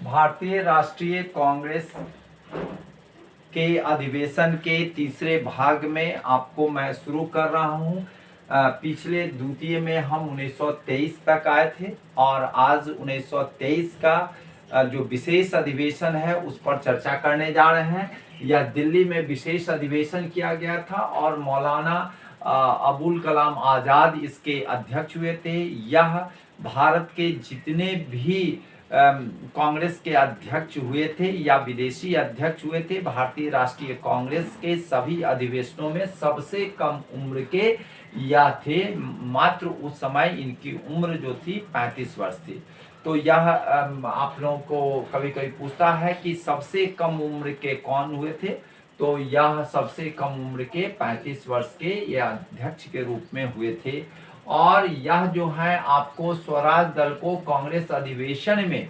भारतीय राष्ट्रीय कांग्रेस के अधिवेशन के तीसरे भाग में आपको मैं शुरू कर रहा हूं। पिछले द्वितीय में हम 1923 तक आए थे और आज 1923 का जो विशेष अधिवेशन है उस पर चर्चा करने जा रहे हैं। यह दिल्ली में विशेष अधिवेशन किया गया था और मौलाना अबुल कलाम आज़ाद इसके अध्यक्ष हुए थे। यह भारत के जितने भी कांग्रेस के अध्यक्ष हुए थे या विदेशी अध्यक्ष हुए थे, भारतीय राष्ट्रीय कांग्रेस के सभी अधिवेशनों में सबसे कम उम्र के यह थे। मात्र उस समय इनकी उम्र जो थी 35 वर्ष थी। तो यह आप लोगों को कभी कभी पूछता है कि सबसे कम उम्र के कौन हुए थे, तो यह सबसे कम उम्र के 35 वर्ष के यह अध्यक्ष के रूप में हुए थे। और यह जो है आपको स्वराज दल को कांग्रेस अधिवेशन में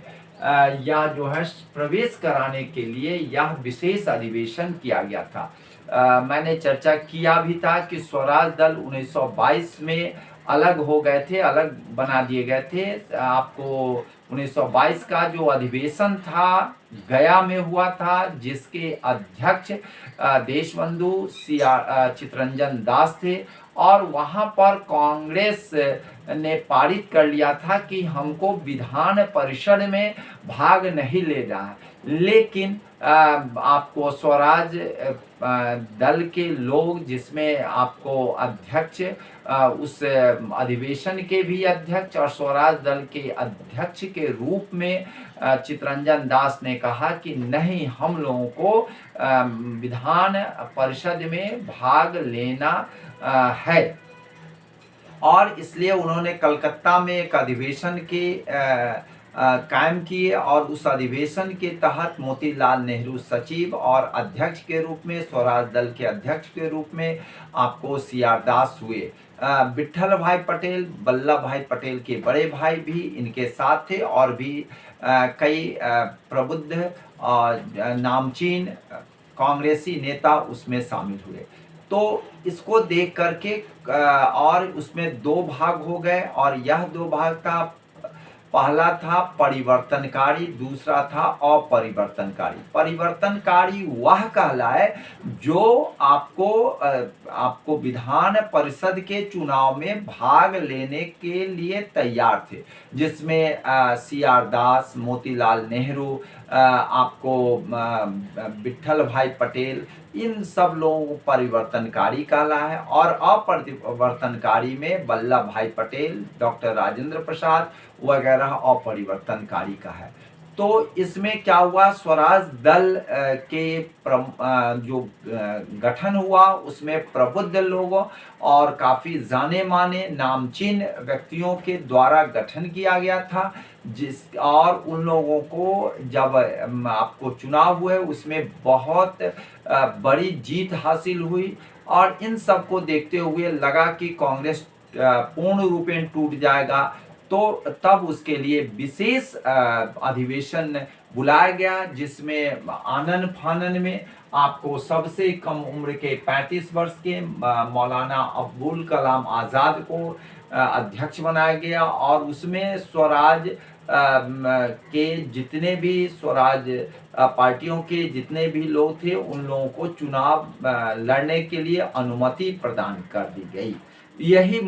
यह जो है प्रवेश कराने के लिए यह विशेष अधिवेशन किया गया था। मैंने चर्चा किया भी था कि स्वराज दल 1922 में अलग हो गए थे, अलग बना दिए गए थे। आपको 1922 का जो अधिवेशन था गया में हुआ था, जिसके अध्यक्ष देशबंधु चितरंजन दास थे और वहां पर कांग्रेस ने पारित कर लिया था कि हमको विधान परिषद में भाग नहीं लेना है। लेकिन आपको स्वराज दल के लोग, जिसमें आपको अध्यक्ष उस अधिवेशन के भी अध्यक्ष और स्वराज दल के अध्यक्ष के रूप में चितरंजन दास ने कहा कि नहीं, हम लोगों को विधान परिषद में भाग लेना है। और इसलिए उन्होंने कलकत्ता में एक अधिवेशन के कायम किए और उस अधिवेशन के तहत मोतीलाल नेहरू सचिव और अध्यक्ष के रूप में, स्वराज दल के अध्यक्ष के रूप में आपको सीआर दास हुए। विट्ठल भाई पटेल, वल्लभ भाई पटेल के बड़े भाई भी इनके साथ थे और भी कई प्रबुद्ध और नामचीन कांग्रेसी नेता उसमें शामिल हुए। तो इसको देख करके और उसमें दो भाग हो गए और यह दो भाग था, पहला था परिवर्तनकारी, दूसरा था अपरिवर्तनकारी। परिवर्तनकारी वह कहलाए जो आपको विधान परिषद के चुनाव में भाग लेने के लिए तैयार थे, जिसमें सीआर दास, मोतीलाल नेहरू, आपको विट्ठल भाई पटेल, इन सब लोगों को परिवर्तनकारी कहला है। और अपरिवर्तनकारी में वल्लभ भाई पटेल, डॉक्टर राजेंद्र प्रसाद वगैरह अपरिवर्तनकारी का है। तो इसमें क्या हुआ, स्वराज दल के जो गठन हुआ उसमें प्रबुद्ध लोगों और काफ़ी जाने माने नामचीन व्यक्तियों के द्वारा गठन किया गया था, और उन लोगों को जब आपको चुनाव हुए उसमें बहुत बड़ी जीत हासिल हुई। और इन सब को देखते हुए लगा कि कांग्रेस पूर्ण रूपेण टूट जाएगा, तो तब उसके लिए विशेष अधिवेशन बुलाया गया, जिसमें आनन फानन में आपको सबसे कम उम्र के 35 वर्ष के मौलाना अबुल कलाम आज़ाद को अध्यक्ष बनाया गया। और उसमें स्वराज के जितने भी स्वराज पार्टियों के जितने भी लोग थे उन लोगों को चुनाव लड़ने के लिए अनुमति प्रदान कर दी गई। यही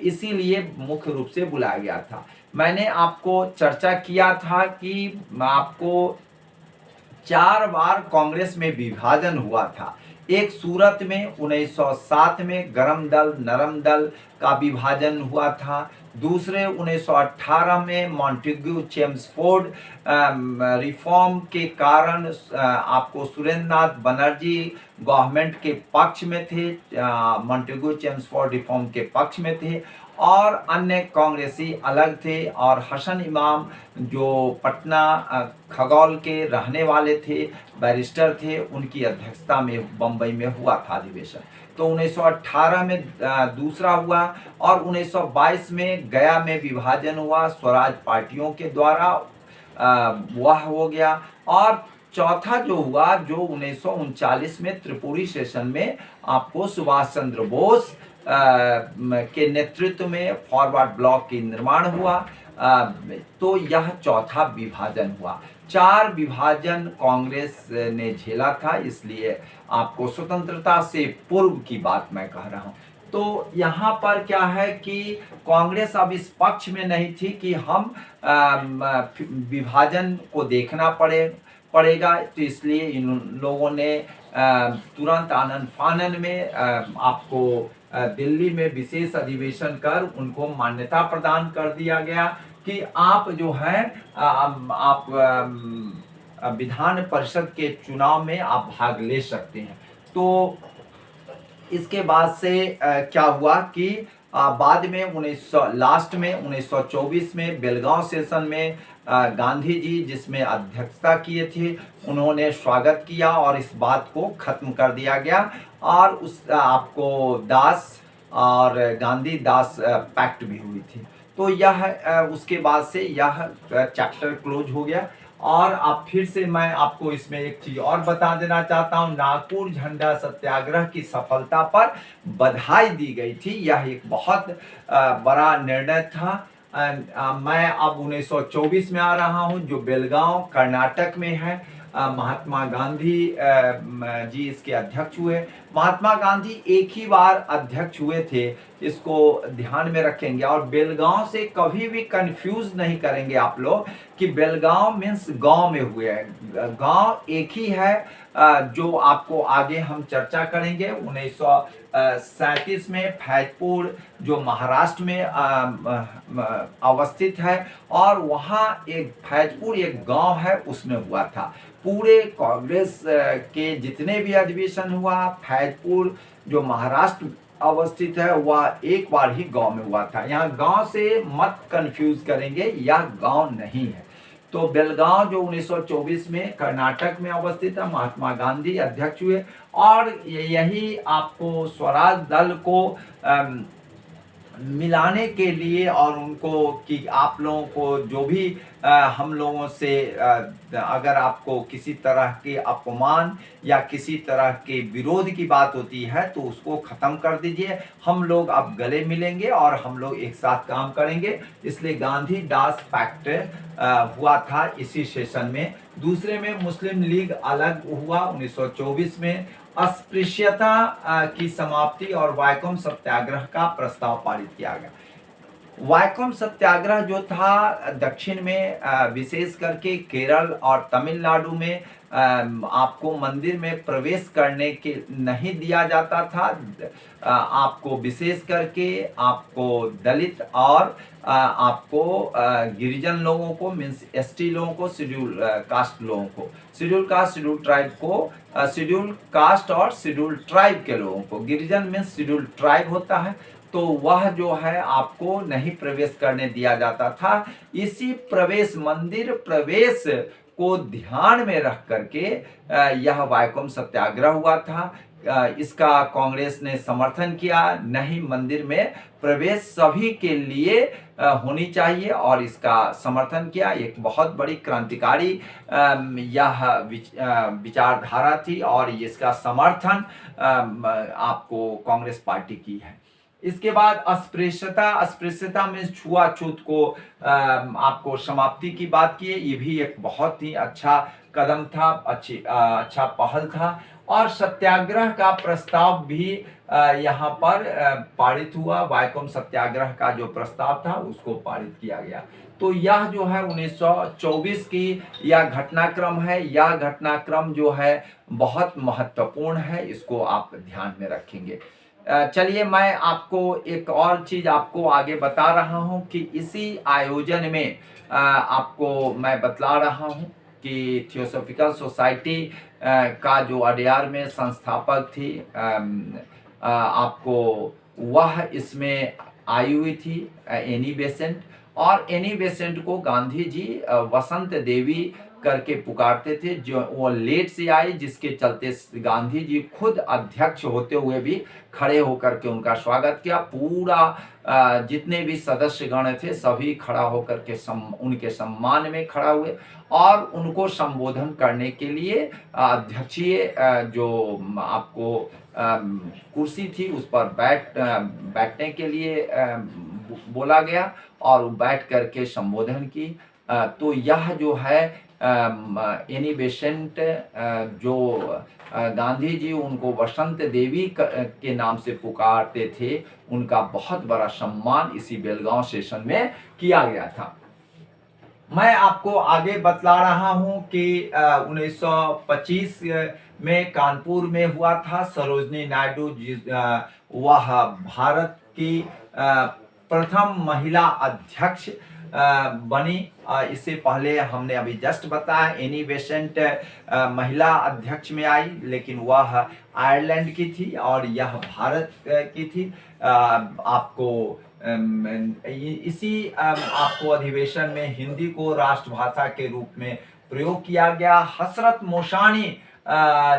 इसीलिए मुख्य रूप से बुलाया गया था। मैंने आपको चर्चा किया था कि आपको 4 बार कांग्रेस में विभाजन हुआ था। एक सूरत में 1907 में गरम दल नरम दल का विभाजन हुआ था। दूसरे 1918 में मॉन्टेग्यू चेम्सफोर्ड रिफॉर्म के कारण आपको सुरेंद्र नाथ बनर्जी गवर्नमेंट के पक्ष में थे, मॉन्टेग्यू चेम्सफोर्ड रिफॉर्म के पक्ष में थे, और अन्य कांग्रेसी अलग थे। और हसन इमाम जो पटना खगौल के रहने वाले थे, बैरिस्टर थे, उनकी अध्यक्षता में बम्बई में हुआ था अधिवेशन। तो 1918 में दूसरा हुआ और 1922 में गया में विभाजन हुआ स्वराज पार्टियों के द्वारा, वह हो गया। और चौथा जो हुआ, जो 1939 में त्रिपुरी सेशन में आपको सुभाष चंद्र बोस के नेतृत्व में फॉरवर्ड ब्लॉक की निर्माण हुआ। तो यह चौथा विभाजन हुआ। 4 विभाजन कांग्रेस ने झेला था, इसलिए आपको स्वतंत्रता से पूर्व की बात मैं कह रहा हूं। तो यहाँ पर क्या है कि कांग्रेस अब इस पक्ष में नहीं थी कि हम विभाजन को देखना पड़ेगा, तो इसलिए इन लोगों ने तुरंत आनन फानन में आपको दिल्ली में विशेष अधिवेशन कर उनको मान्यता प्रदान कर दिया गया कि आप जो है आप विधान परिषद के चुनाव में आप भाग ले सकते हैं। तो इसके बाद से क्या हुआ कि बाद में 1924 में बेलगांव सेशन में गांधी जी जिसमें अध्यक्षता किए थे, उन्होंने स्वागत किया और इस बात को खत्म कर दिया गया और उस आपको दास और गांधी दास पैक्ट भी हुई थी। तो यह उसके बाद से यह चैप्टर क्लोज हो गया। और अब फिर से मैं आपको इसमें एक चीज और बता देना चाहता हूं, नागपुर झंडा सत्याग्रह की सफलता पर बधाई दी गई थी। यह एक बहुत बड़ा निर्णय था। मैं अब 1924 में आ रहा हूं, जो बेलगांव कर्नाटक में है। महात्मा गांधी जी इसके अध्यक्ष हुए। महात्मा गांधी एक ही बार अध्यक्ष हुए थे, इसको ध्यान में रखेंगे। और बेलगांव से कभी भी कंफ्यूज नहीं करेंगे आप लोग कि बेलगांव मीन्स गांव में हुए हैं। गांव एक ही है, जो आपको आगे हम चर्चा करेंगे। 1937 में फैजपुर जो महाराष्ट्र में अवस्थित है, और वहाँ एक फैजपुर एक गांव है, उसमें हुआ था। पूरे कांग्रेस के जितने भी अधिवेशन हुआ, फैजपुर जो महाराष्ट्र अवस्थित है वह एक बार ही गांव में हुआ था। यहाँ गांव से मत कंफ्यूज करेंगे, यह गांव नहीं है। तो बेलगांव जो 1924 में कर्नाटक में अवस्थित है, महात्मा गांधी अध्यक्ष हुए। और यही आपको स्वराज दल को मिलाने के लिए और उनको कि आप लोगों को जो भी हम लोगों से अगर आपको किसी तरह के अपमान या किसी तरह के विरोध की बात होती है तो उसको ख़त्म कर दीजिए। हम लोग अब गले मिलेंगे और हम लोग एक साथ काम करेंगे। इसलिए गांधी दास पैक्ट हुआ था इसी सेशन में। दूसरे में मुस्लिम लीग अलग हुआ 1924 में। अस्पृश्यता की समाप्ति और वाइकोम सत्याग्रह का प्रस्ताव पारित किया गया। वाइकोम सत्याग्रह जो था दक्षिण में विशेष करके केरल और तमिलनाडु में आपको मंदिर में प्रवेश करने के नहीं दिया जाता था। आपको विशेष करके आपको दलित और आपको गिरिजन लोगों को मीन्स एसटी लोगों को, शेड्यूल कास्ट लोगों को, शेड्यूल कास्ट शेड्यूल ट्राइब को, शेड्यूल कास्ट और शेड्यूल ट्राइब के लोगों को, गिरिजन मीन्स शेड्यूल ट्राइब होता है, तो वह जो है आपको नहीं प्रवेश करने दिया जाता था। इसी प्रवेश मंदिर प्रवेश को ध्यान में रख करके यह वाइकोम सत्याग्रह हुआ था। इसका कांग्रेस ने समर्थन किया, नहीं मंदिर में प्रवेश सभी के लिए होनी चाहिए, और इसका समर्थन किया। एक बहुत बड़ी क्रांतिकारी यह विचारधारा थी और इसका समर्थन आपको कांग्रेस पार्टी की है। इसके बाद अस्पृश्यता में छुआछूत को आपको समाप्ति की बात की है। ये भी एक बहुत ही अच्छा कदम था, अच्छा पहल था। और सत्याग्रह का प्रस्ताव भी यहाँ पर पारित हुआ। वाइकोम सत्याग्रह का जो प्रस्ताव था उसको पारित किया गया। तो यह जो है 1924 की यह घटनाक्रम है। यह घटनाक्रम जो है बहुत महत्वपूर्ण है, इसको आप ध्यान में रखेंगे। चलिए मैं आपको एक और चीज आपको आगे बता रहा हूं कि इसी आयोजन में आपको मैं बतला रहा हूं कि थियोसॉफिकल सोसाइटी का जो अडयार में संस्थापक थी आपको वह इसमें आई हुई थी एनी बेसेंट। और एनी बेसेंट को गांधी जी वसंत देवी करके पुकारते थे, जो वो लेट से आई, जिसके चलते गांधी जी खुद अध्यक्ष होते हुए भी खड़े होकर के उनका स्वागत किया। पूरा जितने भी सदस्य गण थे सभी खड़ा होकर के उनके सम्मान में खड़ा हुए और उनको संबोधन करने के लिए अध्यक्षीय जो आपको कुर्सी थी उस पर बैठने के लिए बोला गया और बैठ करके संबोधन की। तो यह जो है एनी बेसेंट जो गांधी जी उनको वसंत देवी के नाम से पुकारते थे, उनका बहुत बड़ा सम्मान इसी बेलगांव सेशन में किया गया था। मैं आपको आगे बतला रहा हूं कि 1925 में कानपुर में हुआ था। सरोजनी नायडू वह भारत की प्रथम महिला अध्यक्ष बनी। इससे पहले हमने अभी जस्ट बताया एनी बेसेंट महिला अध्यक्ष में आई, लेकिन वह आयरलैंड की थी और यह भारत की थी। आपको इसी आपको अधिवेशन में हिंदी को राष्ट्रभाषा के रूप में प्रयोग किया गया। हसरत मोशानी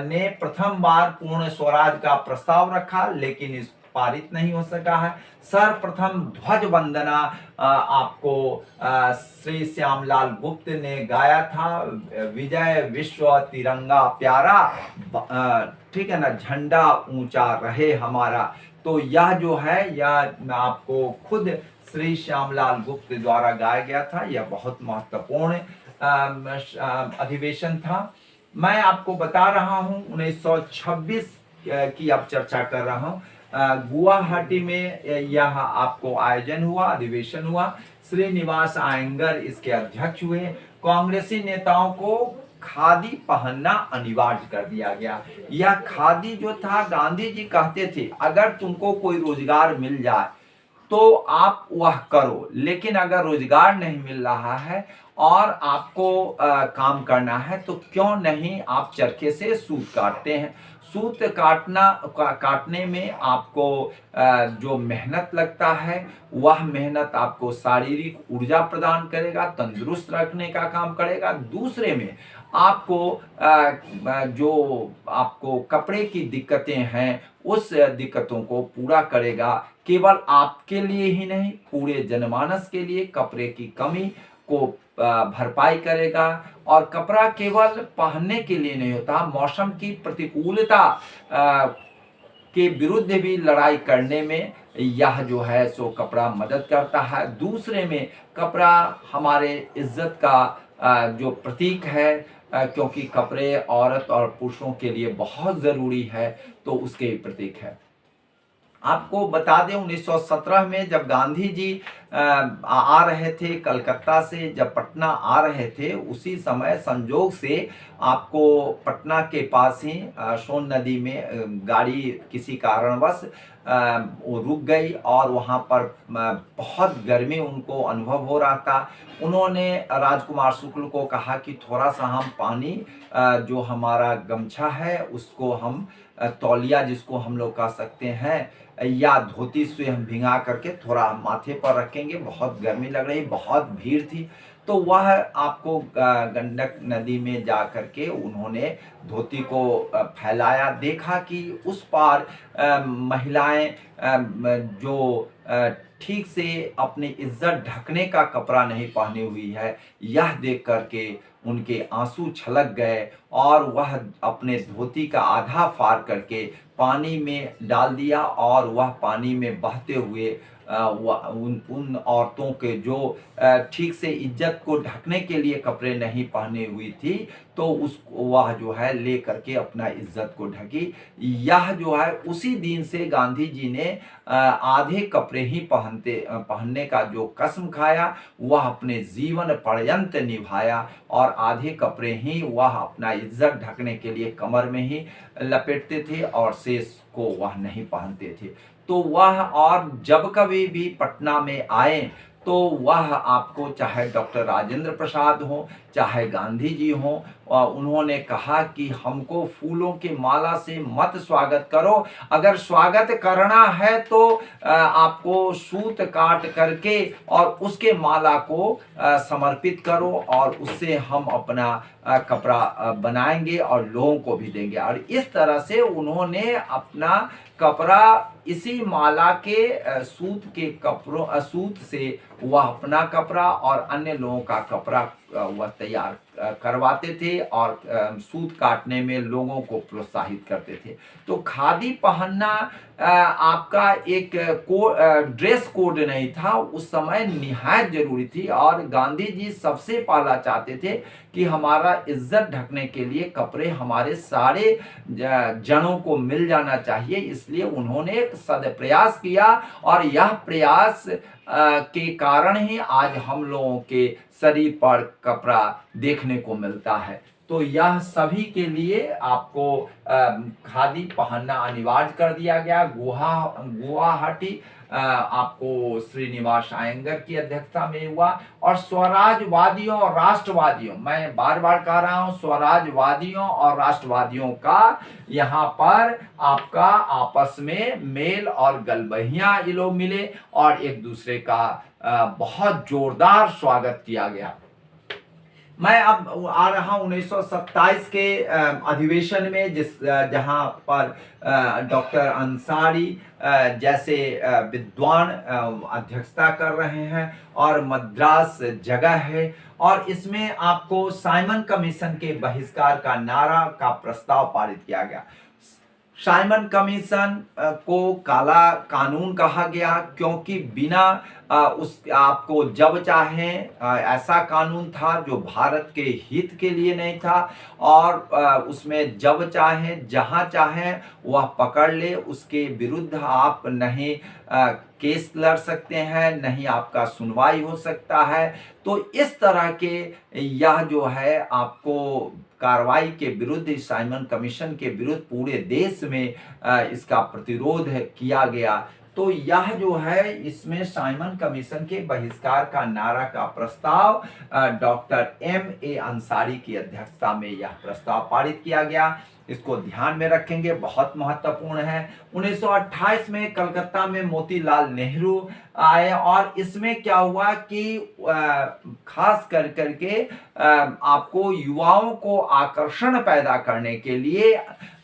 ने प्रथम बार पूर्ण स्वराज का प्रस्ताव रखा, लेकिन इस पारित नहीं हो सका है। सर्वप्रथम ध्वज वंदना आपको श्री श्यामलाल गुप्त ने गाया था। विजय विश्व तिरंगा प्यारा, ठीक है ना, झंडा ऊंचा रहे हमारा। तो यह जो है यह आपको खुद श्री श्यामलाल गुप्त द्वारा गाया गया था। यह बहुत महत्वपूर्ण अधिवेशन था। मैं आपको बता रहा हूं 1926 की अब चर्चा कर रहा हूं। गुवाहाटी में यह आपको आयोजन हुआ, अधिवेशन हुआ। श्रीनिवास आयंगर इसके अध्यक्ष हुए। कांग्रेसी नेताओं को खादी पहनना अनिवार्य कर दिया गया। यह खादी जो था, गांधी जी कहते थे अगर तुमको कोई रोजगार मिल जाए तो आप वह करो, लेकिन अगर रोजगार नहीं मिल रहा है और आपको काम करना है तो क्यों नहीं आप चरखे से सूत काटते हैं। सूत काटने में आपको जो मेहनत लगता है वह मेहनत आपको शारीरिक ऊर्जा प्रदान करेगा, तंदुरुस्त रखने का काम करेगा। दूसरे में आपको जो आपको कपड़े की दिक्कतें हैं उस दिक्कतों को पूरा करेगा। केवल आपके लिए ही नहीं, पूरे जनमानस के लिए कपड़े की कमी को भरपाई करेगा। और कपड़ा केवल पहनने के लिए नहीं होता, मौसम की प्रतिकूलता के विरुद्ध भी लड़ाई करने में यह जो है सो कपड़ा मदद करता है। दूसरे में कपड़ा हमारे इज्जत का जो प्रतीक है, क्योंकि कपड़े औरत और पुरुषों के लिए बहुत ज़रूरी है, तो उसके प्रतीक है। आपको बता दें 1917 में जब गांधी जी आ रहे थे कलकत्ता से, जब पटना आ रहे थे, उसी समय संजोग से आपको पटना के पास ही सोन नदी में गाड़ी किसी कारणवश वो रुक गई और वहाँ पर बहुत गर्मी उनको अनुभव हो रहा था। उन्होंने राजकुमार शुक्ल को कहा कि थोड़ा सा हम पानी जो हमारा गमछा है उसको हम तौलिया जिसको हम लोग कह सकते हैं या धोती से हम भिंगा करके थोड़ा माथे पर रखेंगे, बहुत गर्मी लग रही, बहुत भीड़ थी। तो वह आपको गंडक नदी में जा करके उन्होंने धोती को फैलाया। देखा कि उस पार महिलाएं जो ठीक से अपनी इज्जत ढकने का कपड़ा नहीं पहनी हुई है, यह देख करके उनके आंसू छलक गए और वह अपने धोती का आधा फाड़ करके पानी में डाल दिया और वह पानी में बहते हुए उन औरतों के जो ठीक से इज्जत को ढकने के लिए कपड़े नहीं पहने हुई थी, तो वह जो है ले करके अपना इज्जत को ढकी। यह जो है उसी दिन से गांधी जी ने आधे कपड़े ही पहनने का जो कसम खाया वह अपने जीवन पर्यंत निभाया और आधे कपड़े ही वह अपना इज्जत ढकने के लिए कमर में ही लपेटते थे और शेष को वह नहीं पहनते थे। तो वह और जब कभी भी पटना में आए तो वह आपको चाहे डॉक्टर राजेंद्र प्रसाद हो चाहे गांधी जी हो, उन्होंने कहा कि हमको फूलों की माला से मत स्वागत करो, अगर स्वागत करना है तो आपको सूत काट करके और उसके माला को समर्पित करो और उससे हम अपना कपड़ा बनाएंगे और लोगों को भी देंगे। और इस तरह से उन्होंने अपना कपड़ा इसी माला के सूत से वह अपना कपड़ा और अन्य लोगों का कपड़ा वह तैयार करवाते थे और सूत काटने में लोगों को प्रोत्साहित करते थे। तो खादी पहनना आपका एक ड्रेस कोड नहीं था, उस समय निहायत जरूरी थी। और गांधी जी सबसे पहला चाहते थे कि हमारा इज्जत ढकने के लिए कपड़े हमारे सारे जनों को मिल जाना चाहिए, इसलिए उन्होंने एक सदप्रयास किया और यह प्रयास के कारण ही आज हम लोगों के शरीर पर कपड़ा देखने को मिलता है। तो यह सभी के लिए आपको खादी पहनना अनिवार्य कर दिया गया। गुवाहाटी आपको श्रीनिवास अयंगर की अध्यक्षता में हुआ और स्वराजवादियों और राष्ट्रवादियों, मैं बार बार कह रहा हूं, स्वराजवादियों और राष्ट्रवादियों का यहाँ पर आपका आपस में मेल और गलबहियां ये लोग मिले और एक दूसरे का बहुत जोरदार स्वागत किया गया। मैं अब आ रहा हूं 1927 के अधिवेशन में, जहां पर डॉक्टर अंसारी जैसे विद्वान अध्यक्षता कर रहे हैं और मद्रास जगह है, और इसमें आपको साइमन कमीशन के बहिष्कार का नारा का प्रस्ताव पारित किया गया। साइमन कमीशन को काला कानून कहा गया क्योंकि बिना उस आपको जब चाहे ऐसा कानून था जो भारत के हित के लिए नहीं था, और उसमें जब चाहे जहां चाहे वह पकड़ ले, उसके विरुद्ध आप नहीं केस लड़ सकते हैं, नहीं आपका सुनवाई हो सकता है। तो इस तरह के यह जो है आपको कार्रवाई के विरुद्ध, साइमन कमीशन के विरुद्ध पूरे देश में इसका प्रतिरोध किया गया। तो यह जो है, इसमें साइमन कमीशन के बहिष्कार का नारा का प्रस्ताव डॉक्टर M.A. अंसारी की अध्यक्षता में यह प्रस्ताव पारित किया गया। इसको ध्यान में रखेंगे, बहुत महत्वपूर्ण है। 1928 में कलकत्ता में मोतीलाल नेहरू आए और इसमें क्या हुआ कि खास करके आपको युवाओं को आकर्षण पैदा करने के लिए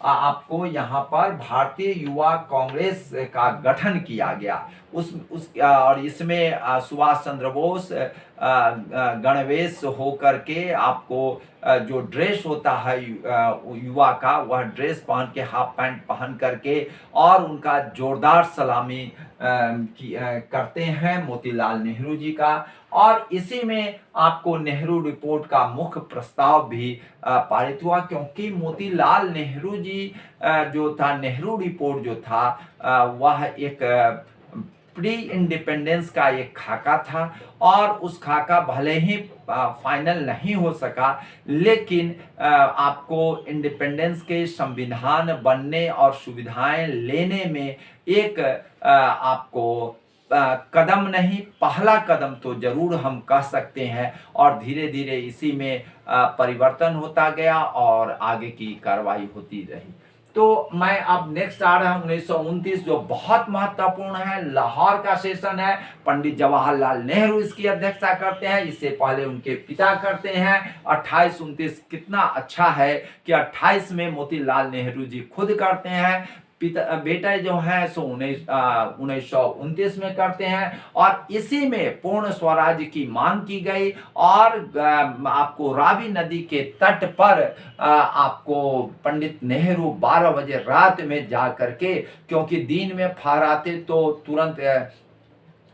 आपको यहाँ पर भारतीय युवा कांग्रेस का गठन किया गया। और इसमें सुभाष चंद्र बोस गणवेश होकर के आपको जो ड्रेस होता है युवा का, वह ड्रेस पहन के, हाफ पैंट पहन करके और उनका जोरदार सलामी करते हैं मोतीलाल नेहरू जी का। और इसी में आपको नेहरू रिपोर्ट का मुख्य प्रस्ताव भी पारित हुआ, क्योंकि मोतीलाल नेहरू जी जो था, नेहरू रिपोर्ट जो था वह एक प्री इंडिपेंडेंस का एक खाका था और उस खाका भले ही फाइनल नहीं हो सका, लेकिन आपको इंडिपेंडेंस के संविधान बनने और सुविधाएं लेने में एक आपको कदम नहीं, पहला कदम तो जरूर हम कह सकते हैं। और धीरे धीरे इसी में परिवर्तन होता गया और आगे की कार्रवाई होती रही। तो मैं अब नेक्स्ट आ रहा हूं 1929, जो बहुत महत्वपूर्ण है। लाहौर का सेशन है, पंडित जवाहरलाल नेहरू इसकी अध्यक्षता करते हैं, इससे पहले उनके पिता करते हैं। 28-29 कितना अच्छा है कि 28 में मोतीलाल नेहरू जी खुद करते हैं, बेटा जो है सो 1929 में करते हैं। और इसी में पूर्ण स्वराज्य की मांग की गई और आपको रावी नदी के तट पर आपको पंडित नेहरू 12 बजे रात में जा करके, क्योंकि दिन में फहराते तो तुरंत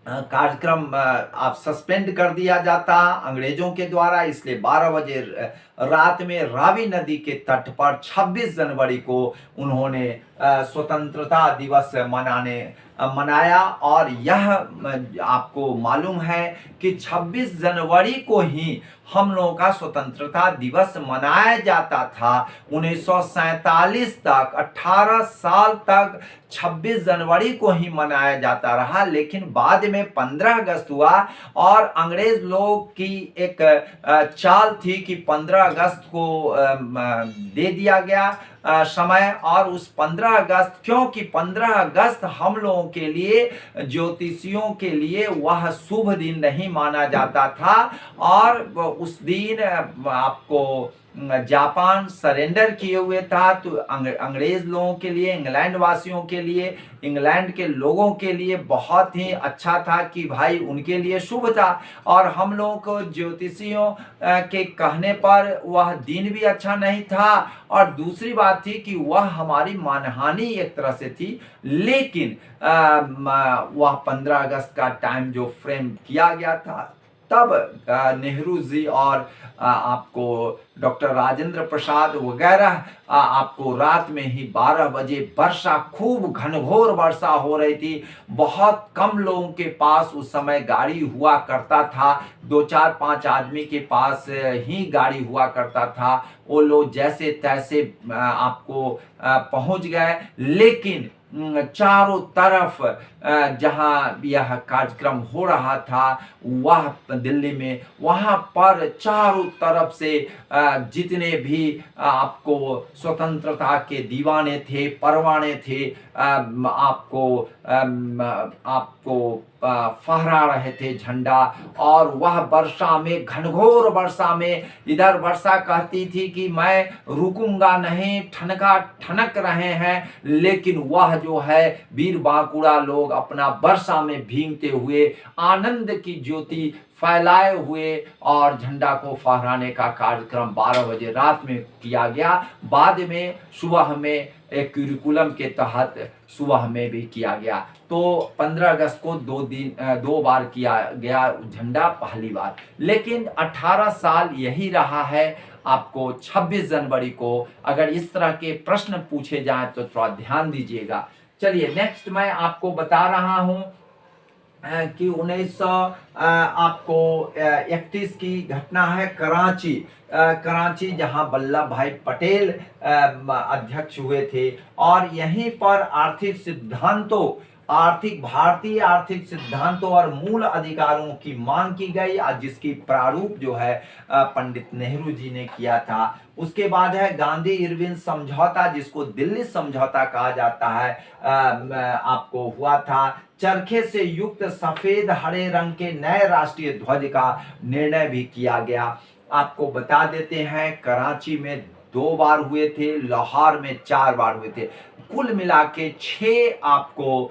कार्यक्रम आप सस्पेंड कर दिया जाता अंग्रेजों के द्वारा, इसलिए 12 बजे रात में रावी नदी के तट पर 26 जनवरी को उन्होंने स्वतंत्रता दिवस मनाया। और यह आपको मालूम है कि 26 जनवरी को ही हम लोगों का स्वतंत्रता दिवस मनाया जाता था। 1947 तक 18 साल तक 26 जनवरी को ही मनाया जाता रहा, लेकिन बाद में 15 अगस्त हुआ और अंग्रेज लोग की एक चाल थी कि 15 अगस्त को दे दिया गया समय। और उस 15 अगस्त, क्योंकि 15 अगस्त हम लोगों के लिए, ज्योतिषियों के लिए वह शुभ दिन नहीं माना जाता था, और उस दिन आपको जापान सरेंडर किए हुए था। तो अंग्रेज लोगों के लिए, इंग्लैंड वासियों के लिए, इंग्लैंड के लोगों के लिए बहुत ही अच्छा था कि भाई उनके लिए शुभ था। और हम लोगों को ज्योतिषियों के कहने पर वह दिन भी अच्छा नहीं था, और दूसरी बात थी कि वह हमारी मानहानि एक तरह से थी। लेकिन वह 15 अगस्त का टाइम जो फ्रेम किया गया था, तब नेहरू जी और आपको डॉक्टर राजेंद्र प्रसाद वगैरह आपको रात में ही 12 बजे वर्षा, खूब घनघोर वर्षा हो रही थी। बहुत कम लोगों के पास उस समय गाड़ी हुआ करता था, 2-4-5 आदमी के पास ही गाड़ी हुआ करता था। वो लोग जैसे तैसे आपको पहुंच गए, लेकिन चारों तरफ जहां यह कार्यक्रम हो रहा था वह दिल्ली में, वहां पर चारों तरफ से जितने भी आपको स्वतंत्रता के दीवाने थे, परवाने थे, आपको फहरा रहे थे झंडा। और वह वर्षा में, घनघोर वर्षा में, इधर वर्षा कहती थी कि मैं रुकूंगा नहीं, ठनका ठनक रहे हैं, लेकिन वह जो है वीर बांकुड़ा लोग अपना वर्षा में भीगते हुए आनंद की ज्योति फैलाए हुए और झंडा को फहराने का कार्यक्रम 12 बजे रात में किया गया। बाद में सुबह में एक करिकुलम के तहत सुबह में भी किया गया। तो 15 अगस्त को 2 बार किया गया झंडा, पहली बार। लेकिन 18 साल यही रहा है। आपको 26 जनवरी को अगर इस तरह के प्रश्न पूछे जाएं तो थोड़ा ध्यान दीजिएगा। चलिए नेक्स्ट मैं आपको बता रहा हूं कि 1931 की घटना है कराची। कराची जहां वल्लभ भाई पटेल अध्यक्ष हुए थे, और यहीं पर भारतीय आर्थिक सिद्धांतों और मूल अधिकारों की मांग की गई, जिसकी प्रारूप जो है पंडित नेहरू जी ने किया था। उसके बाद है गांधी इरविन समझौता, जिसको दिल्ली समझौता कहा जाता है, आपको हुआ था। चरखे से युक्त सफेद हरे रंग के नए राष्ट्रीय ध्वज का निर्णय भी किया गया। आपको बता देते हैं कराची में 2 बार हुए थे, लाहौर में 4 बार हुए थे। कुल मिला के 6 आपको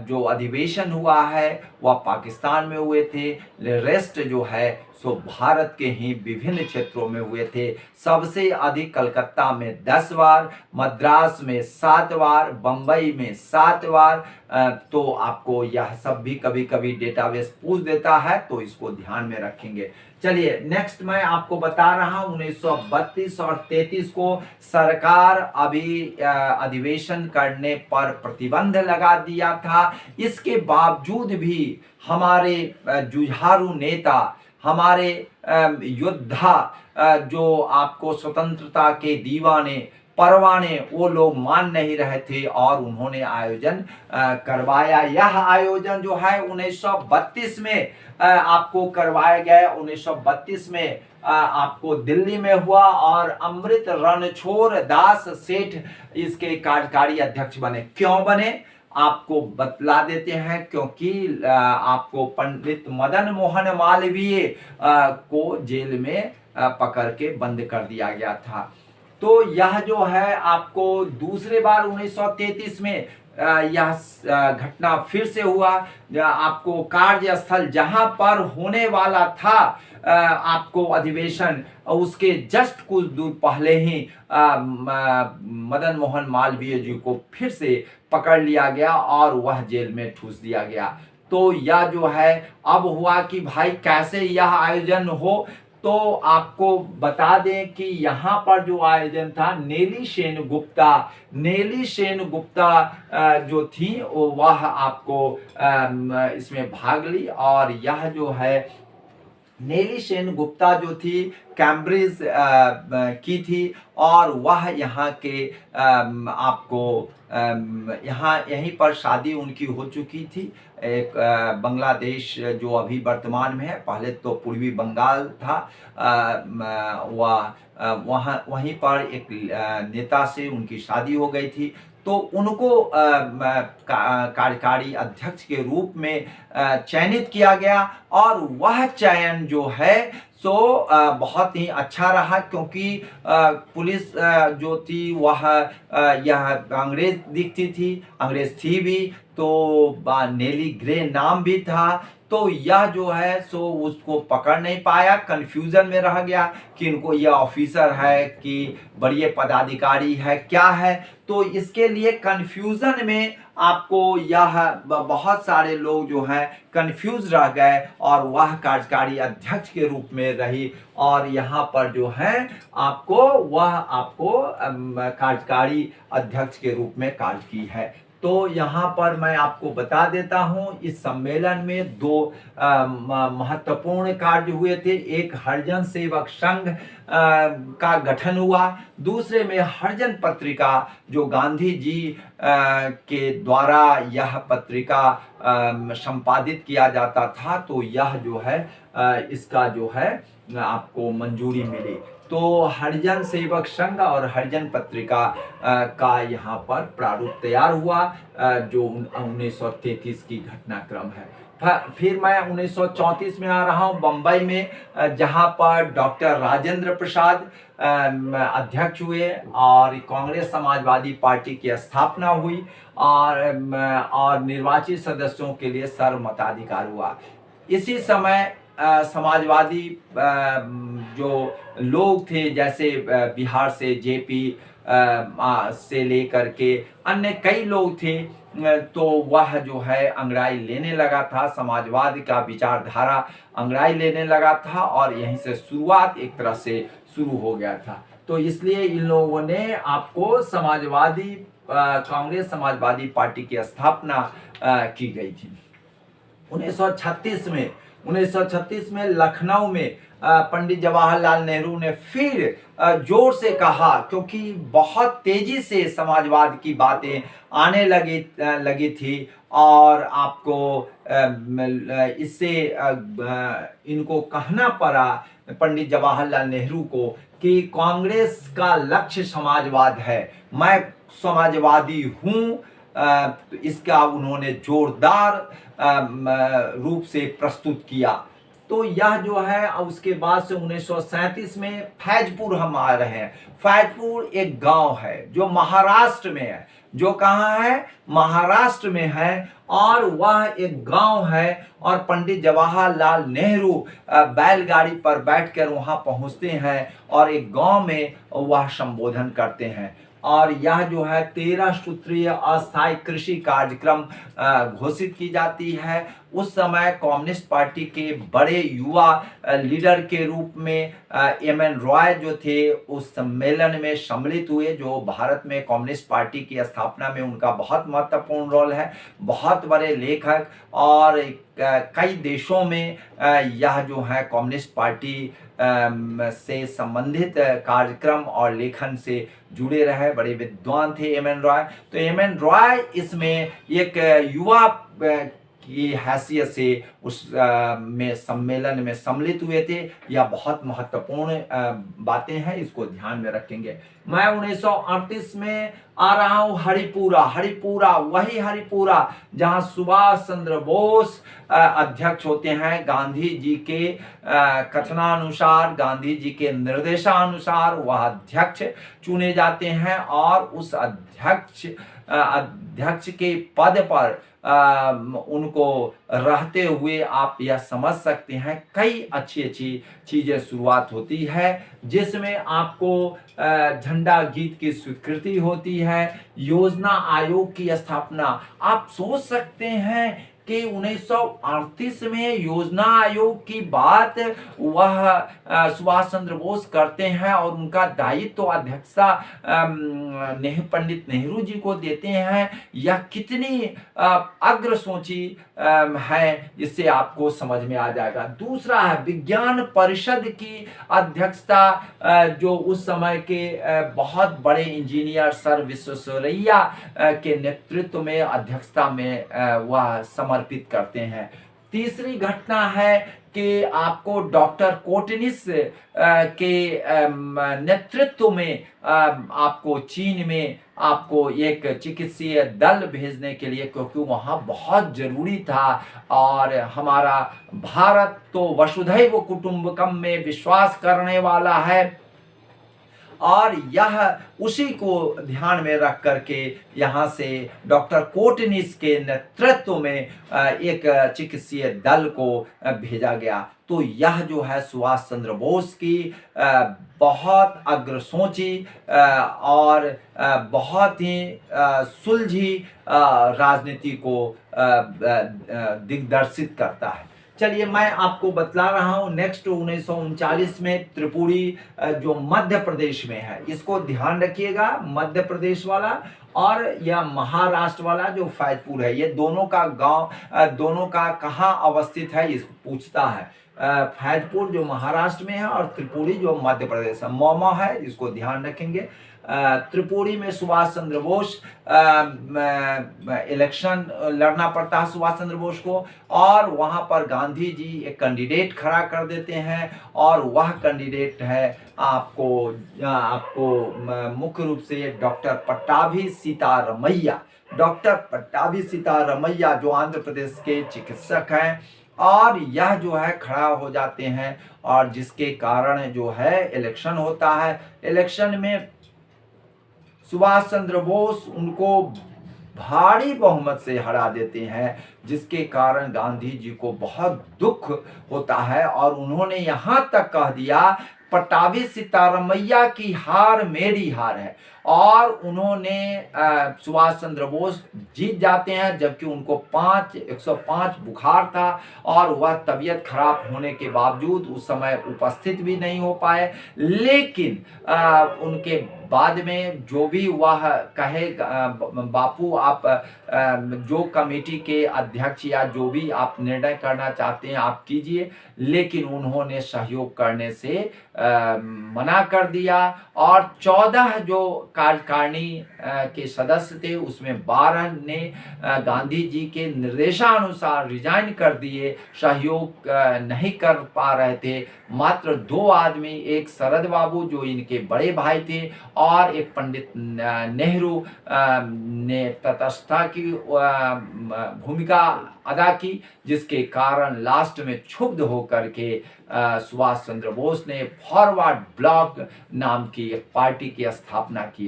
जो अधिवेशन हुआ है वह पाकिस्तान में हुए थे। रेस्ट जो है सो भारत के ही विभिन्न क्षेत्रों में हुए थे। सबसे अधिक कलकत्ता में 10 बार, मद्रास में 7 बार, बंबई में 7 बार। तो आपको यह सब भी कभी कभी डेटाबेस पूछ देता है, तो इसको ध्यान में रखेंगे। चलिए नेक्स्ट मैं आपको बता रहा हूं 1932 और 33 को सरकार अभी अधिवेशन करने पर प्रतिबंध लगा दिया था। इसके बावजूद भी हमारे जुझारू नेता, हमारे योद्धा, जो आपको स्वतंत्रता के दीवाने, परवाने, वो लोग मान नहीं रहे थे और उन्होंने आयोजन करवाया। यह आयोजन जो है 1932 में आपको करवाया गया। 1932 में आपको दिल्ली में हुआ और अमृत रणछोड़ दास सेठ इसके कार्यकारी अध्यक्ष बने। क्यों बने आपको बतला देते हैं, क्योंकि आपको पंडित मदन मोहन मालवीय को जेल में पकड़ के बंद कर दिया गया था। तो यह जो है आपको दूसरे बार 1933 में यह घटना फिर से हुआ। आपको कार्यस्थल जहां पर होने वाला था आपको अधिवेशन, उसके जस्ट कुछ दूर पहले ही मदन मोहन मालवीय जी को फिर से पकड़ लिया गया और वह जेल में ठूस दिया गया। तो यह जो है अब हुआ कि भाई कैसे यह आयोजन हो, तो आपको बता दें कि यहाँ पर जो आयोजन था नेली सेन गुप्ता जो थी वह आपको इसमें भाग ली। और यह जो है नेली सेन गुप्ता जो थी कैम्ब्रिज की थी, और वह यहाँ के आपको यहीं पर शादी उनकी हो चुकी थी। एक बांग्लादेश जो अभी वर्तमान में है, पहले तो पूर्वी बंगाल था, वहीं पर एक नेता से उनकी शादी हो गई थी। तो उनको कार्यकारी अध्यक्ष के रूप में चयनित किया गया, और वह चयन जो है सो बहुत ही अच्छा रहा, क्योंकि पुलिस जो थी वह यह अंग्रेज दिखती थी, अंग्रेज थी भी, तो नेली ग्रे नाम भी था। तो तो यह जो है सो उसको पकड़ नहीं पाया, कंफ्यूजन में रह गया कि इनको यह ऑफिसर है कि बड़े पदाधिकारी है क्या है। तो इसके लिए कंफ्यूजन में आपको यह बहुत सारे लोग जो हैं कंफ्यूज रह गए और वह कार्यकारी अध्यक्ष के रूप में रही, और यहाँ पर जो है आपको कार्यकारी अध्यक्ष के रूप में कार्य की है। तो यहाँ पर मैं आपको बता देता हूँ, इस सम्मेलन में दो महत्वपूर्ण कार्य हुए थे। एक हरिजन सेवक संघ का गठन हुआ, दूसरे में हरिजन पत्रिका जो गांधी जी के द्वारा यह पत्रिका संपादित किया जाता था, तो यह जो है इसका जो है आपको मंजूरी मिली। तो हरिजन सेवक संघ और हरिजन पत्रिका का यहाँ पर प्रारूप तैयार हुआ, जो 1933 की घटनाक्रम है। फिर मैं 1934 में आ रहा हूँ, बम्बई में, जहाँ पर डॉक्टर राजेंद्र प्रसाद अध्यक्ष हुए और कांग्रेस समाजवादी पार्टी की स्थापना हुई, और निर्वाचित सदस्यों के लिए सर्वमताधिकार हुआ। इसी समय समाजवादी जो लोग थे, जैसे बिहार से जेपी से लेकर के अन्य कई लोग थे, तो वह जो है अंगड़ाई लेने लगा था, समाजवाद का विचारधारा अंगड़ाई लेने लगा था, और यहीं से शुरुआत एक तरह से शुरू हो गया था। तो इसलिए इन लोगों ने आपको समाजवादी कांग्रेस समाजवादी पार्टी की स्थापना की गई थी। 1936 में लखनऊ में पंडित जवाहरलाल नेहरू ने फिर जोर से कहा, क्योंकि बहुत तेजी से समाजवाद की बातें आने लगी थी, और आपको इससे इनको कहना पड़ा पंडित जवाहरलाल नेहरू को कि कांग्रेस का लक्ष्य समाजवाद है, मैं समाजवादी हूँ। तो इसका उन्होंने जोरदार रूप से प्रस्तुत किया। तो यह जो है, उसके बाद से 1937 में फैजपुर हम आ रहे हैं। फैजपुर एक गांव है जो महाराष्ट्र में है, जो कहाँ है, महाराष्ट्र में है, और वह एक गांव है, और पंडित जवाहरलाल नेहरू बैलगाड़ी पर बैठकर वहां पहुंचते हैं और एक गांव में वह संबोधन करते हैं। और यह जो है 13 सूत्रीय अस्थायी कृषि कार्यक्रम घोषित की जाती है। उस समय कम्युनिस्ट पार्टी के बड़े युवा लीडर के रूप में एम.एन. रॉय जो थे उस सम्मेलन में सम्मिलित हुए, जो भारत में कम्युनिस्ट पार्टी की स्थापना में उनका बहुत महत्वपूर्ण रोल है। बहुत बड़े लेखक, और कई देशों में यह जो है कम्युनिस्ट पार्टी से संबंधित कार्यक्रम और लेखन से जुड़े रहे बड़े विद्वान थे एम.एन. रॉय। तो एम.एन. रॉय इसमें एक युवा की हैसियत से उस में सम्मेलन में सम्मिलित हुए थे। यह बहुत महत्वपूर्ण बातें हैं, इसको ध्यान में रखेंगे। मैं 1938 में आ रहा हूँ, हरिपुरा, वही हरिपुरा जहाँ सुभाष चंद्र बोस अध्यक्ष होते हैं। गांधी जी के कथनानुसार, गांधी जी के निर्देशानुसार वह अध्यक्ष चुने जाते हैं, और उस अध्यक्ष के पद पर उनको रहते हुए आप यह समझ सकते हैं कई अच्छी चीजें शुरुआत होती है, जिसमें आपको झंडा गीत की स्वीकृति होती है, योजना आयोग की स्थापना। आप सोच सकते हैं कि 1938 में योजना आयोग की बात वह सुभाष चंद्र बोस करते हैं, और उनका दायित्व अध्यक्षता पंडित नेहरू जी को देते हैं। यह कितनी अग्र सोची है, इससे आपको समझ में आ जाएगा। दूसरा है विज्ञान परिषद की अध्यक्षता, जो उस समय के बहुत बड़े इंजीनियर सर विश्वेश्वरैया के नेतृत्व में अध्यक्षता में वह समर्पित करते हैं। तीसरी घटना है कि आपको डॉक्टर कोटनिस के नेतृत्व में आपको चीन में आपको एक चिकित्सीय दल भेजने के लिए, क्योंकि वहाँ बहुत जरूरी था, और हमारा भारत तो वसुधैव कुटुंबकम में विश्वास करने वाला है, और यह उसी को ध्यान में रख करके यहाँ से डॉक्टर कोटनिस के नेतृत्व में एक चिकित्सीय दल को भेजा गया। तो यह जो है सुभाष चंद्र बोस की बहुत अग्रसोची और बहुत ही सुलझी राजनीति को दिग्दर्शित करता है। चलिए मैं आपको बतला रहा हूं नेक्स्ट 1939 में त्रिपुरी जो मध्य प्रदेश में है, इसको ध्यान रखिएगा, मध्य प्रदेश वाला और यह महाराष्ट्र वाला जो फैजपुर है, ये दोनों का गांव दोनों का कहाँ अवस्थित है इसको पूछता है। फैजपुर जो महाराष्ट्र में है और त्रिपुरी जो मध्य प्रदेश है, मौमा है, इसको ध्यान रखेंगे। त्रिपुरी में सुभाष चंद्र बोस इलेक्शन लड़ना पड़ता है सुभाष चंद्र बोस को, और वहां पर गांधी जी एक कैंडिडेट खड़ा कर देते हैं और वह कैंडिडेट है आपको मुख्य रूप से डॉक्टर पट्टाभी सीतारमैया। डॉक्टर पट्टाभी सीतारमैया जो आंध्र प्रदेश के चिकित्सक हैं, और यह जो है खड़ा हो जाते हैं और जिसके कारण जो है इलेक्शन होता है। इलेक्शन में सुभाष चंद्र बोस उनको भारी बहुमत से हरा देते हैं, जिसके कारण गांधी जी को बहुत दुख होता है और उन्होंने यहाँ तक कह दिया पट्टाभी सीतारमैया की हार मेरी हार है, और उन्होंने सुभाष चंद्र बोस जीत जाते हैं, जबकि उनको 105 बुखार था और वह तबीयत खराब होने के बावजूद उस समय उपस्थित भी नहीं हो पाए। लेकिन उनके बाद में जो भी वह कहे बापू आप जो कमेटी के अध्यक्ष या जो भी आप निर्णय करना चाहते हैं आप कीजिए, लेकिन उन्होंने सहयोग करने से मना कर दिया। और 14 जो कार्यकारिणी के सदस्य थे उसमें 12 ने गांधी जी के निर्देशानुसार रिजाइन कर दिए, सहयोग नहीं कर पा रहे थे। मात्र 2 आदमी, एक शरद बाबू जो इनके बड़े भाई थे और एक पंडित नेहरू ने तटस्थता की भूमिका अदा की, जिसके कारण लास्ट में क्षुब्ध होकर के सुभाष चंद्र बोस ने फॉरवर्ड ब्लॉक नाम की एक पार्टी की स्थापना की।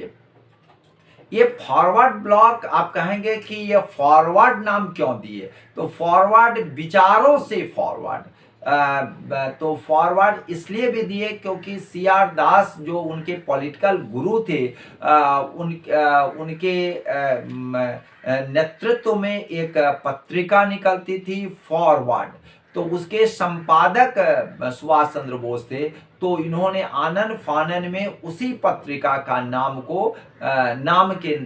ये फॉरवर्ड ब्लॉक आप कहेंगे कि ये फॉरवर्ड नाम क्यों दिए, तो फॉरवर्ड विचारों से फॉरवर्ड, तो फॉरवर्ड इसलिए भी दिए क्योंकि सीआर दास जो उनके पॉलिटिकल गुरु थे, उनके नेतृत्व में एक पत्रिका निकलती थी फॉरवर्ड, तो उसके संपादक सुभाष चंद्र बोस थे। तो इन्होंने आनन फानन में उसी पत्रिका का नाम के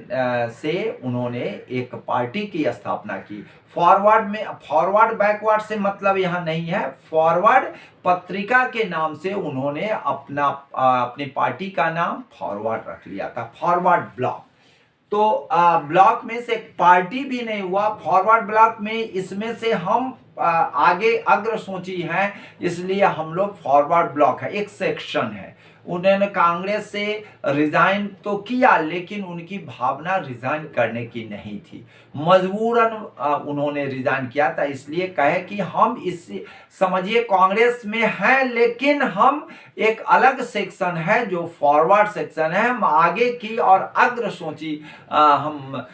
से उन्होंने एक पार्टी की स्थापना की। फॉरवर्ड में फॉरवर्ड बैकवर्ड से मतलब यहाँ नहीं है, फॉरवर्ड पत्रिका के नाम से उन्होंने अपनी पार्टी का नाम फॉरवर्ड रख लिया था, फॉरवर्ड ब्लॉक। तो ब्लॉक में से एक पार्टी भी नहीं हुआ फॉरवर्ड ब्लॉक में, इसमें से हम आगे अग्र सोची है, इसलिए हम लोग फॉरवर्ड ब्लॉक है, एक सेक्शन है। उन्होंने कांग्रेस से रिजाइन तो किया, लेकिन उनकी भावना रिजाइन करने की नहीं थी, मजबूरन उन्होंने रिजाइन किया था। इसलिए कहे कि हम इस समझिए कांग्रेस में हैं, लेकिन हम एक अलग सेक्शन है जो फॉरवर्ड सेक्शन है, हम आगे की और अग्र सोची हम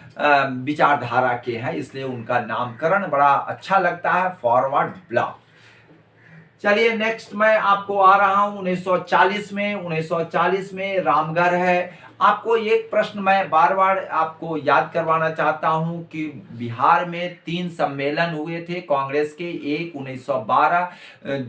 विचारधारा के हैं, इसलिए उनका नामकरण बड़ा अच्छा लगता है, फॉरवर्ड ब्लॉक। चलिए नेक्स्ट मैं आपको आ रहा हूं 1940 में। 1940 में रामगढ़ है। आपको एक प्रश्न मैं बार बार आपको याद करवाना चाहता हूं कि बिहार में 3 सम्मेलन हुए थे कांग्रेस के, एक 1912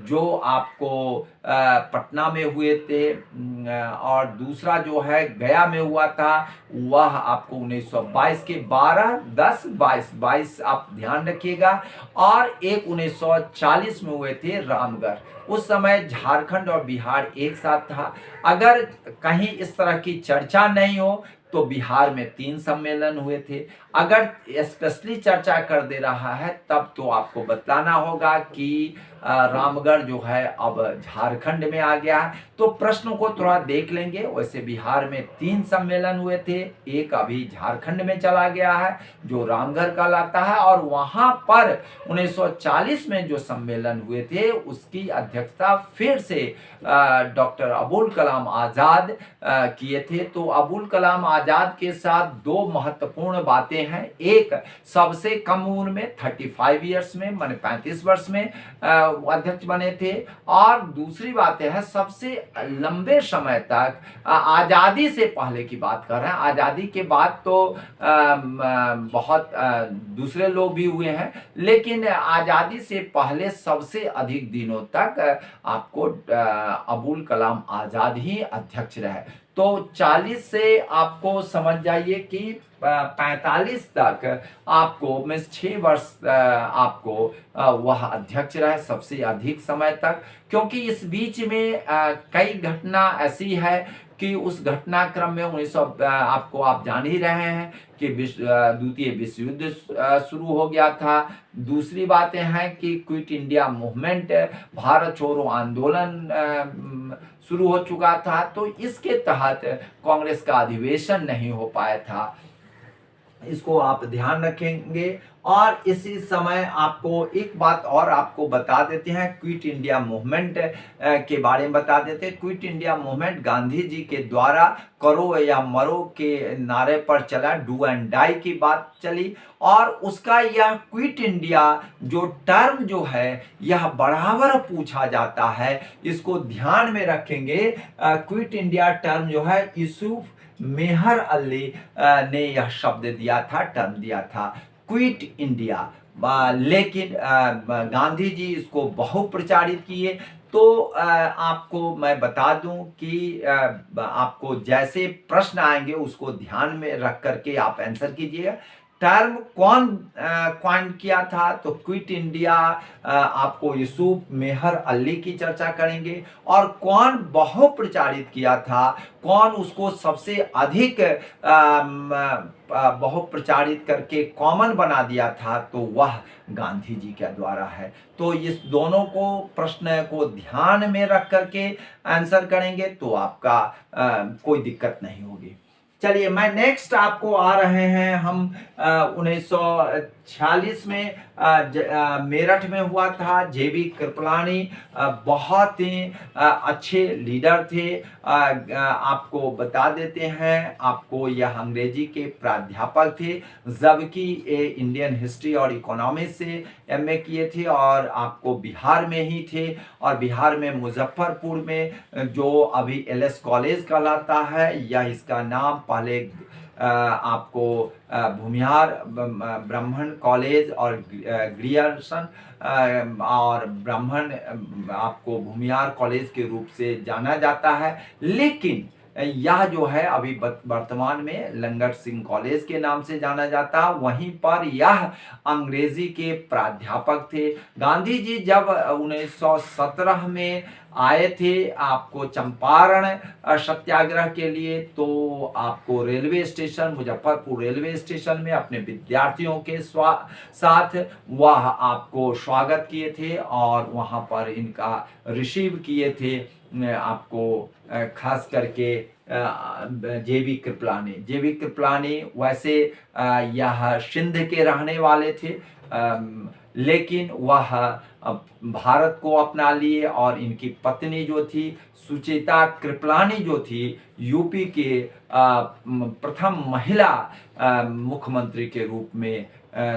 जो आपको पटना में हुए थे, और दूसरा जो है गया में हुआ था, वह आपको 1922 के 12, 10, 22 आप ध्यान रखिएगा, और एक 1940 में हुए थे रामगढ़। उस समय झारखंड और बिहार एक साथ था। अगर कहीं इस तरह की चर्चा नहीं हो तो बिहार में 3 सम्मेलन हुए थे। अगर स्पेशली चर्चा कर दे रहा है तब तो आपको बतलाना होगा कि रामगढ़ जो है अब झारखंड में आ गया है। तो प्रश्नों को थोड़ा देख लेंगे। वैसे बिहार में 3 सम्मेलन हुए थे, एक अभी झारखंड में चला गया है जो रामगढ़ कहलाता है, और वहां पर 1940 में जो सम्मेलन हुए थे उसकी अध्यक्षता फिर से डॉक्टर अबुल कलाम आजाद किए थे। तो अबुल कलाम आजाद के साथ 2 महत्वपूर्ण बातें हैं। एक, सबसे कम उम्र में 35 ईयर्स में, माने 35 वर्ष में अध्यक्ष बने थे, और दूसरी बात है सबसे लंबे समय तक, आजादी से पहले की बात कर रहे हैं, आजादी के बाद तो बहुत दूसरे लोग भी हुए हैं, लेकिन आजादी से पहले सबसे अधिक दिनों तक आपको अबुल कलाम आजाद ही अध्यक्ष रहे। तो 40 से आपको समझ जाइए कि 45 तक आपको में 6 वर्ष आपको वह अध्यक्ष रहे सबसे अधिक समय तक, क्योंकि इस बीच में कई घटना ऐसी है कि उस घटनाक्रम में 1900 आपको आप जान ही रहे हैं कि द्वितीय विश्व युद्ध शुरू हो गया था। दूसरी बातें हैं कि क्विट इंडिया मूवमेंट, भारत छोड़ो आंदोलन शुरू हो चुका था, तो इसके तहत कांग्रेस का अधिवेशन नहीं हो पाया था। इसको आप ध्यान रखेंगे। और इसी समय आपको एक बात और आपको बता देते हैं, क्विट इंडिया मूवमेंट के बारे में बता देते हैं। Quit India movement Gandhi ji के द्वारा करो या मरो के नारे पर चला, डू एंड डाई की बात चली, और उसका यह क्विट इंडिया जो टर्म जो है यह बराबर पूछा जाता है। इसको ध्यान में रखेंगे। क्विट इंडिया टर्म जो है यूसुफ मेहर अली ने यह शब्द दिया था, टर्म दिया था, क्विट इंडिया। लेकिन गांधी जी इसको बहुप्रचारित किए। तो आपको मैं बता दूं कि आपको जैसे प्रश्न आएंगे उसको ध्यान में रख करके आप आंसर कीजिएगा। टर्म कौन कॉइन किया था, तो क्विट इंडिया आपको यूसुफ मेहर अली की चर्चा करेंगे। और कौन बहुप्रचारित किया था, कौन उसको सबसे अधिक बहुप्रचारित करके कॉमन बना दिया था, तो वह गांधी जी के द्वारा है। तो इस दोनों को प्रश्न को ध्यान में रख करके आंसर करेंगे तो आपका कोई दिक्कत नहीं होगी। चलिए, मैं नेक्स्ट आपको आ रहे हैं हम 1946 में मेरठ में हुआ था। जेबी कृपलानी बहुत ही अच्छे लीडर थे। आपको बता देते हैं, आपको यह अंग्रेजी के प्राध्यापक थे, जबकि इंडियन हिस्ट्री और इकोनॉमिक्स से एमए किए थे, और आपको बिहार में ही थे। और बिहार में मुजफ्फरपुर में जो अभी एलएस कॉलेज कहलाता है, यह इसका नाम पहले आपको भूमिहार ब्राह्मण कॉलेज और ग्रियर्सन और ब्राह्मण आपको भूमिहार कॉलेज के रूप से जाना जाता है, लेकिन यह जो है अभी वर्तमान में लंगर सिंह कॉलेज के नाम से जाना जाता है। वहीं पर यह अंग्रेजी के प्राध्यापक थे। गांधी जी जब 1917 में आए थे आपको चंपारण सत्याग्रह के लिए, तो आपको railway station, Muzaffarpur railway station में अपने विद्यार्थियों के साथ वह आपको स्वागत किए थे और वहां पर इनका रिसीव किए थे। आपको खास करके जेबी कृपलानी वैसे यह सिंध के रहने वाले थे, लेकिन वह भारत को अपना लिए, और इनकी पत्नी जो थी सुचेता कृपलानी जो थी यूपी के प्रथम महिला मुख्यमंत्री के रूप में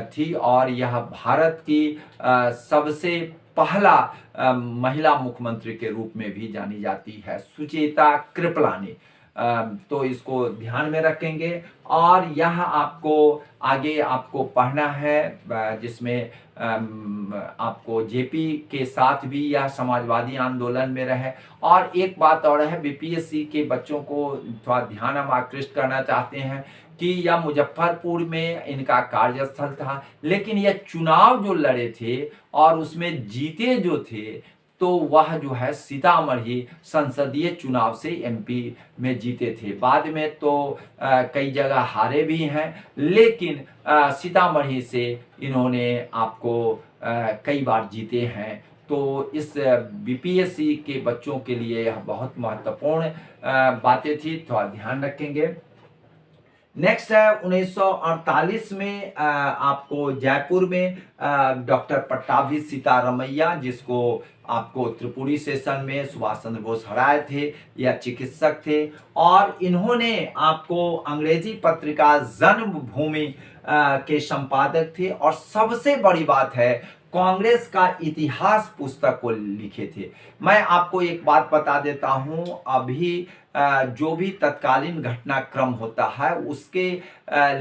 थी, और यह भारत की सबसे पहला महिला मुख्यमंत्री के रूप में भी जानी जाती है, सुचेता कृपलानी। तो इसको ध्यान में रखेंगे। और यह आपको आगे आपको पढ़ना है, जिसमें आपको जेपी के साथ भी यह समाजवादी आंदोलन में रहे। और एक बात और है, बीपीएससी के बच्चों को थोड़ा ध्यान हम आकृष्ट करना चाहते हैं कि यह मुजफ्फरपुर में इनका कार्यस्थल था, लेकिन यह चुनाव जो लड़े थे और उसमें जीते जो थे, तो वह जो है सीतामढ़ी संसदीय चुनाव से एमपी में जीते थे। बाद में तो कई जगह हारे भी हैं, लेकिन सीतामढ़ी से इन्होंने आपको कई बार जीते हैं। तो इस बीपीएससी के बच्चों के लिए यह बहुत महत्वपूर्ण बातें थी, थोड़ा ध्यान रखेंगे। नेक्स्ट है 1948 में आपको जयपुर में डॉक्टर पट्टाभी सीतारमैया, जिसको आपको त्रिपुरी सेशन में सुभाष चंद्र बोस हराए थे, यह चिकित्सक थे और इन्होंने आपको अंग्रेजी पत्रिका जन्मभूमि के संपादक थे और सबसे बड़ी बात है कांग्रेस का इतिहास पुस्तक को लिखे थे। मैं आपको एक बात बता देता हूं, अभी जो भी तत्कालीन घटनाक्रम होता है उसके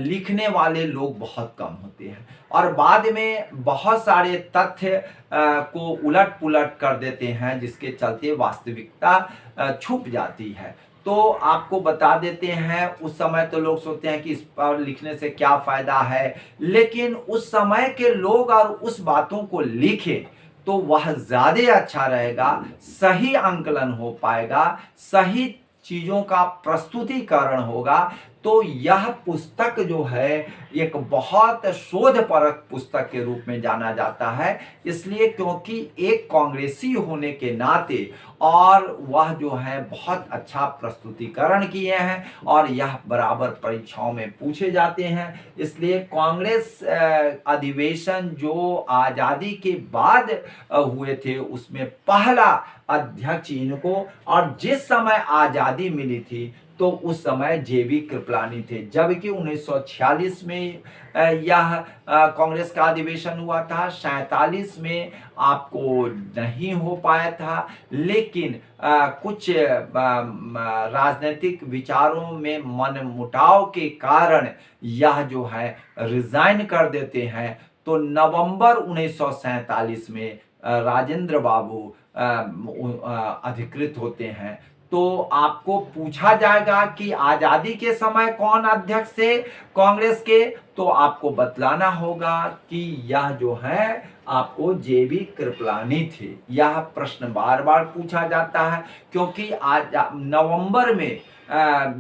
लिखने वाले लोग बहुत कम होते हैं और बाद में बहुत सारे तथ्य को उलट पुलट कर देते हैं, जिसके चलते वास्तविकता छुप जाती है। तो आपको बता देते हैं, उस समय तो लोग सोचते हैं कि इस पर लिखने से क्या फायदा है, लेकिन उस समय के लोग और उस बातों को लिखे तो वह ज्यादा अच्छा रहेगा, सही आंकलन हो पाएगा, सही चीजों का प्रस्तुतिकरण होगा। तो यह पुस्तक जो है एक बहुत शोधपरक पुस्तक के रूप में जाना जाता है, इसलिए क्योंकि एक कांग्रेसी होने के नाते और वह जो है बहुत अच्छा प्रस्तुतिकरण किए हैं और यह बराबर परीक्षाओं में पूछे जाते हैं। इसलिए कांग्रेस अधिवेशन जो आजादी के बाद हुए थे उसमें पहला अध्यक्ष इनको, और जिस समय आजादी मिली थी तो उस समय जेबी कृपलानी थे, जबकि 1946 में यह कांग्रेस का अधिवेशन हुआ था, 47 में आपको नहीं हो पाया था, लेकिन कुछ राजनीतिक विचारों में मनमुटाव के कारण यह जो है रिजाइन कर देते हैं। तो नवंबर 1947 में राजेंद्र बाबू अधिकृत होते हैं। तो आपको पूछा जाएगा कि आजादी के समय कौन अध्यक्ष थे कांग्रेस के, तो आपको बतलाना होगा कि यह जो है आपको जेबी कृपलानी थे। यह प्रश्न बार बार पूछा जाता है क्योंकि आज नवंबर में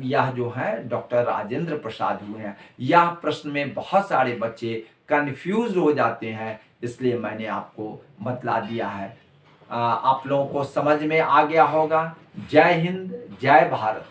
यह जो है डॉक्टर राजेंद्र प्रसाद हुए हैं। यह प्रश्न में बहुत सारे बच्चे कंफ्यूज हो जाते हैं, इसलिए मैंने आपको बतला दिया है। आप लोगों को समझ में आ गया होगा। जय हिंद, जय भारत।